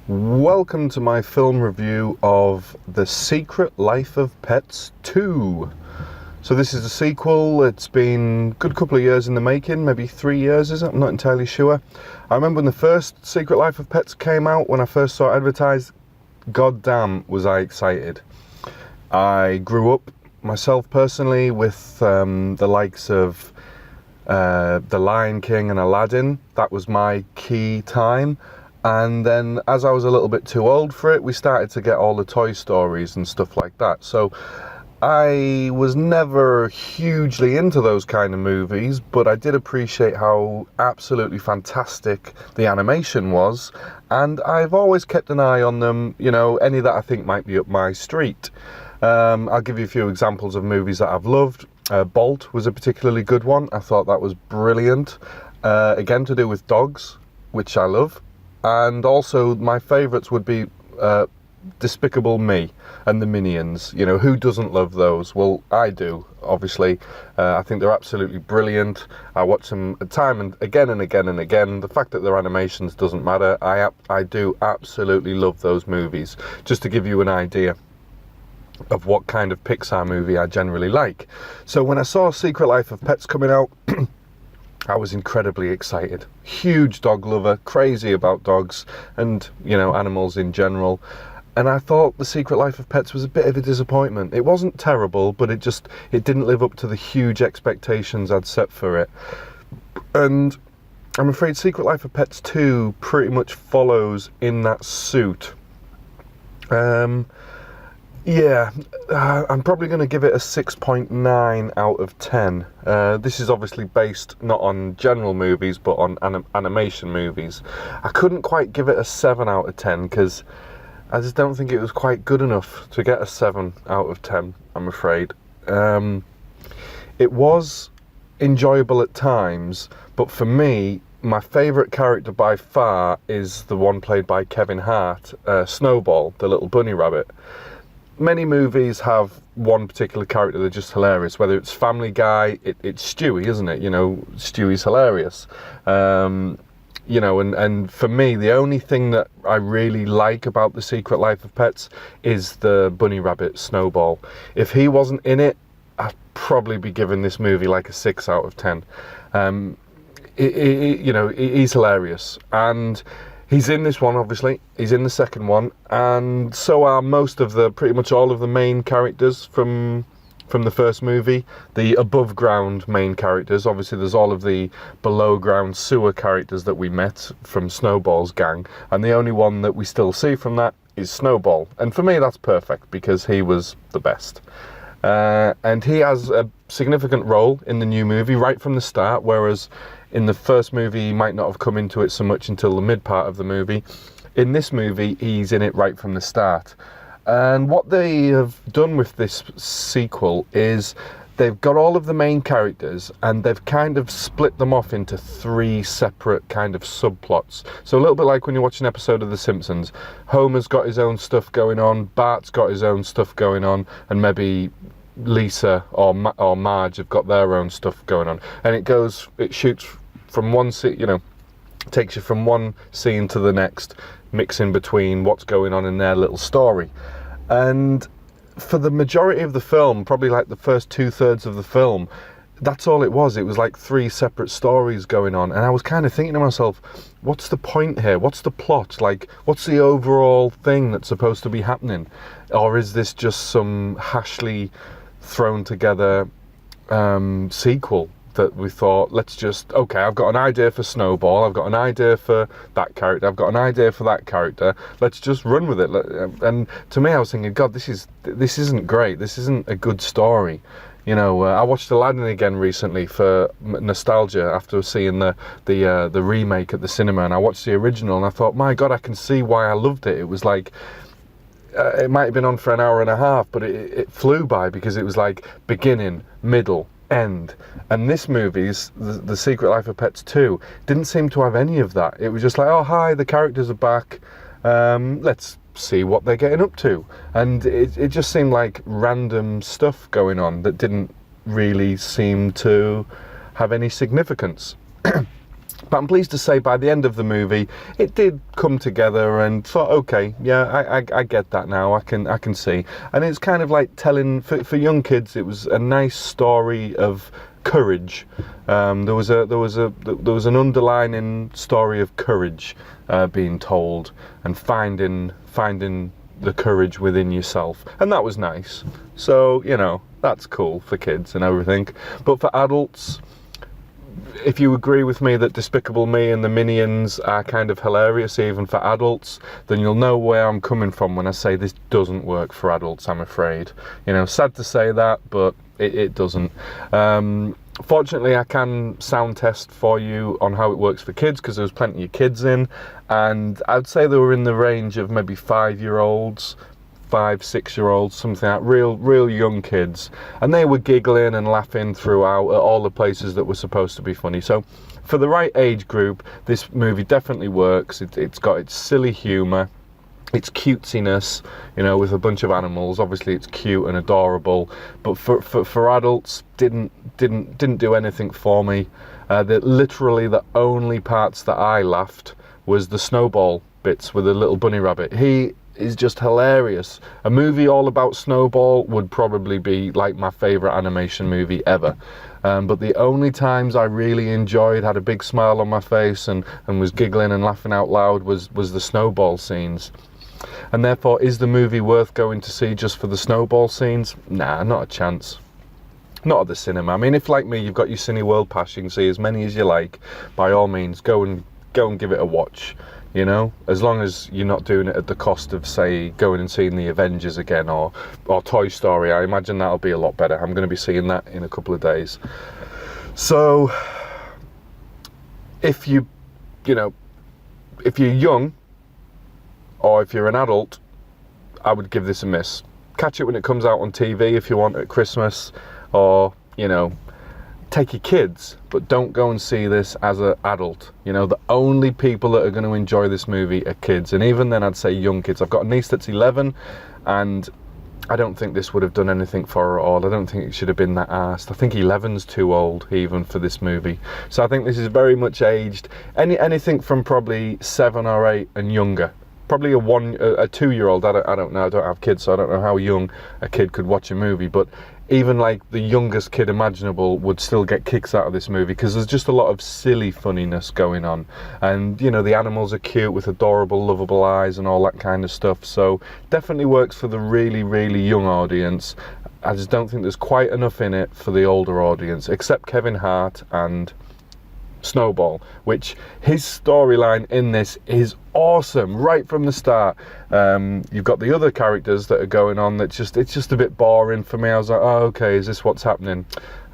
Welcome to my film review of The Secret Life of Pets 2. So this is a sequel. It's been a good couple of years in the making, maybe 3 years, is it? I'm not entirely sure. I remember when the first Secret Life of Pets came out, when I first saw it advertised, god damn was I excited. I grew up myself personally with the likes of The Lion King and Aladdin. That was my key time. And then as I was a little bit too old for it, we started to get all the Toy Stories and stuff like that. So I was never hugely into those kind of movies, but I did appreciate how absolutely fantastic the animation was. And I've always kept an eye on them, you know, any that I think might be up my street. I'll give you a few examples of movies that I've loved. Bolt was a particularly good one. I thought that was brilliant. Again, to do with dogs, which I love. And also my favourites would be Despicable Me and the Minions. You know, who doesn't love those? Well, I do, obviously. I think they're absolutely brilliant. I watch them time and again and again and again. The fact that they're animations doesn't matter. I do absolutely love those movies. Just to give you an idea of what kind of Pixar movie I generally like. So when I saw Secret Life of Pets coming out, I was incredibly excited. Huge dog lover, crazy about dogs and, you know, animals in general. And I thought The Secret Life of Pets was a bit of a disappointment. It wasn't terrible, but it didn't live up to the huge expectations I'd set for it. And I'm afraid Secret Life of Pets 2 pretty much follows in that suit. Yeah, I'm probably going to give it a 6.9 out of 10. This is obviously based not on general movies, but on animation movies. I couldn't quite give it a 7 out of 10 because I just don't think it was quite good enough to get a 7 out of 10, I'm afraid. It was enjoyable at times, but for me, my favourite character by far is the one played by Kevin Hart, Snowball, the little bunny rabbit. Many movies have one particular character that's just hilarious, whether it's Family Guy, it's Stewie, isn't it? You know, Stewie's hilarious. You know, and for me, the only thing that I really like about The Secret Life of Pets is the bunny rabbit, Snowball. If he wasn't in it, I'd probably be giving this movie like a 6 out of 10. You know, he's hilarious. And he's in this one, obviously. He's in the second one, and so are pretty much all of the main characters from the first movie. The above ground main characters. Obviously, there's all of the below ground sewer characters that we met from Snowball's gang, and the only one that we still see from that is Snowball. And for me, that's perfect because he was the best. And he has a significant role in the new movie right from the start, whereas in the first movie, he might not have come into it so much until the mid part of the movie. In this movie, he's in it right from the start. And what they have done with this sequel is they've got all of the main characters and they've kind of split them off into 3 separate kind of subplots. So a little bit like when you watch an episode of The Simpsons. Homer's got his own stuff going on, Bart's got his own stuff going on, and maybe Lisa or Marge have got their own stuff going on, and it shoots from one scene, you know, takes you from one scene to the next, mixing between what's going on in their little story. And for the majority of the film, probably like the first 2/3 of the film, that's all it was. It was like 3 separate stories going on, and I was kind of thinking to myself, what's the point here? What's the plot? Like, what's the overall thing that's supposed to be happening? Or is this just some hashly thrown together sequel that we thought, okay, I've got an idea for Snowball, I've got an idea for that character, I've got an idea for that character, let's just run with it. And to me, I was thinking, God, this isn't great, this isn't a good story. You know, I watched Aladdin again recently for nostalgia after seeing the remake at the cinema, and I watched the original and I thought, my God, I can see why I loved it. It was like, it might have been on for an hour and a half, but it flew by because it was like beginning, middle, end. And this movie's The Secret Life of Pets 2 didn't seem to have any of that. It was just like, oh hi, the characters are back, let's see what they're getting up to. And it just seemed like random stuff going on that didn't really seem to have any significance. But I'm pleased to say by the end of the movie, it did come together and thought, okay, yeah, I get that now. I can see. And it's kind of like telling, for young kids, it was a nice story of courage. There was an underlining story of courage being told, and finding the courage within yourself, and that was nice. So, you know, that's cool for kids and everything. But for adults, if you agree with me that Despicable Me and the Minions are kind of hilarious even for adults, then you'll know where I'm coming from when I say this doesn't work for adults, I'm afraid. You know, sad to say that, but it doesn't. Fortunately, I can sound test for you on how it works for kids, because there was plenty of kids in, and I'd say they were in the range of maybe 5-year-olds, 5-6-year-olds, something like that, real young kids, and they were giggling and laughing throughout at all the places that were supposed to be funny. So for the right age group, this movie definitely works. It's got its silly humour, its cutesiness, you know, with a bunch of animals. Obviously it's cute and adorable, but for adults, didn't do anything for me. Literally the only parts that I laughed was the Snowball bits with the little bunny rabbit. He is just hilarious. A movie all about Snowball would probably be like my favourite animation movie ever. But the only times I really enjoyed, had a big smile on my face and was giggling and laughing out loud was the Snowball scenes. And therefore, is the movie worth going to see just for the Snowball scenes? Nah, not a chance. Not at the cinema. I mean, if like me, you've got your Cineworld pass, you can see as many as you like. By all means, go and give it a watch. You know, as long as you're not doing it at the cost of, say, going and seeing the Avengers again or Toy Story. I imagine that'll be a lot better. I'm going to be seeing that in a couple of days. So, if you're young, or if you're an adult, I would give this a miss. Catch it when it comes out on TV if you want at Christmas, or, you know, take your kids, but don't go and see this as an adult. You know, the only people that are going to enjoy this movie are kids, and even then I'd say young kids. I've got a niece that's 11, and I don't think this would have done anything for her at all. I don't think it should have been that arsed. I think 11's too old even for this movie. So I think this is very much aged. Anything from probably 7 or 8 and younger. Probably a 2-year-old, I don't know, I don't have kids, so I don't know how young a kid could watch a movie, but even like the youngest kid imaginable would still get kicks out of this movie, because there's just a lot of silly funniness going on, and you know, the animals are cute with adorable, lovable eyes and all that kind of stuff. So definitely works for the really young audience. I just don't think there's quite enough in it for the older audience, except Kevin Hart and Snowball, which his storyline in this is awesome right from the start. You've got the other characters that are going on that it's just a bit boring for me. I was like, oh, okay, is this what's happening?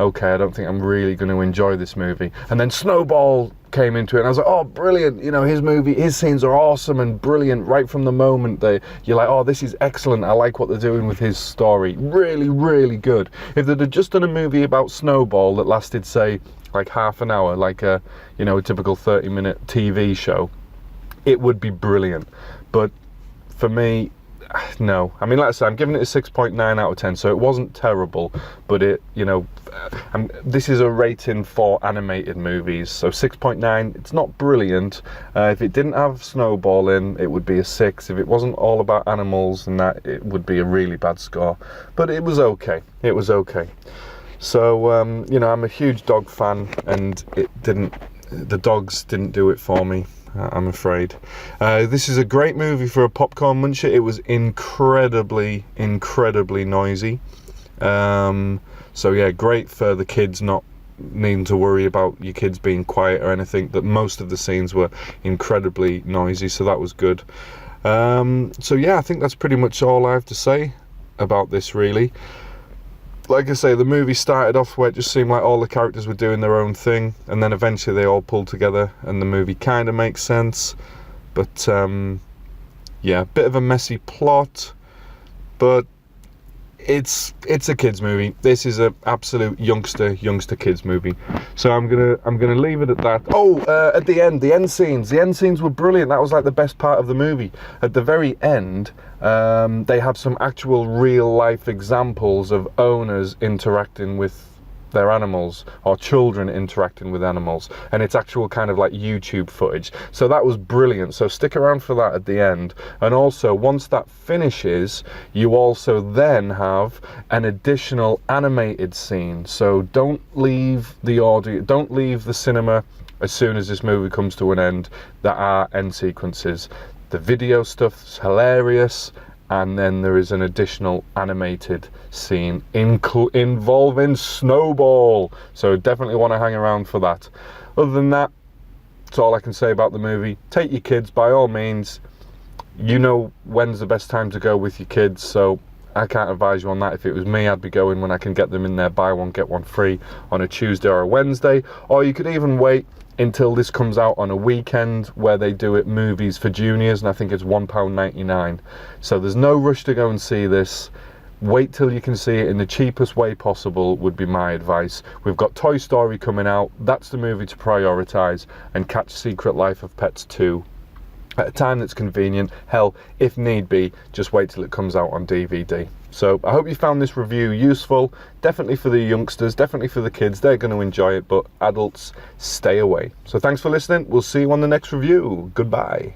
Okay, I don't think I'm really going to enjoy this movie. And then Snowball came into it, and I was like, oh, brilliant. You know, his scenes are awesome and brilliant right from the moment. You're like, oh, this is excellent. I like what they're doing with his story. Really good. If they'd have just done a movie about Snowball that lasted, say, like half an hour, like a typical 30-minute TV show, it would be brilliant. But for me, no. I mean, like I said, I'm giving it a 6.9 out of 10, so it wasn't terrible, but this is a rating for animated movies, so 6.9, it's not brilliant. If it didn't have Snowball in, it would be a 6. If it wasn't all about animals and that, it would be a really bad score. But it was okay. It was okay. So, I'm a huge dog fan, and the dogs didn't do it for me, I'm afraid. This is a great movie for a popcorn muncher. It was incredibly noisy. So yeah, great for the kids, not needing to worry about your kids being quiet or anything. That most of the scenes were incredibly noisy, so that was good. So yeah, I think that's pretty much all I have to say about this, really. Like I say, the movie started off where it just seemed like all the characters were doing their own thing, and then eventually they all pulled together and the movie kind of makes sense. But yeah, bit of a messy plot, but it's a kids movie. This is a absolute youngster kids movie. So I'm gonna leave it at that. Oh, at the end scenes were brilliant. That was like the best part of the movie. At the very end, they have some actual real life examples of owners interacting with they're animals, or children interacting with animals, and it's actual kind of like YouTube footage. So that was brilliant. So stick around for that at the end. And also, once that finishes, you also then have an additional animated scene. So don't leave the cinema as soon as this movie comes to an end. There are end sequences. The video stuff's hilarious, and then there is an additional animated scene involving Snowball. So definitely want to hang around for that. Other than that, that's all I can say about the movie. Take your kids, by all means. You know when's the best time to go with your kids, so I can't advise you on that. If it was me, I'd be going when I can get them in there, buy one, get one free on a Tuesday or a Wednesday. Or you could even wait until this comes out on a weekend where they do it movies for juniors, and I think it's £1.99. So there's no rush to go and see this. Wait till you can see it in the cheapest way possible would be my advice. We've got Toy Story coming out. That's the movie to prioritise, and catch Secret Life of Pets 2 at a time that's convenient. Hell, if need be, just wait till it comes out on DVD. So I hope you found this review useful. Definitely for the youngsters, definitely for the kids. They're going to enjoy it, but adults, stay away. So thanks for listening. We'll see you on the next review. Goodbye.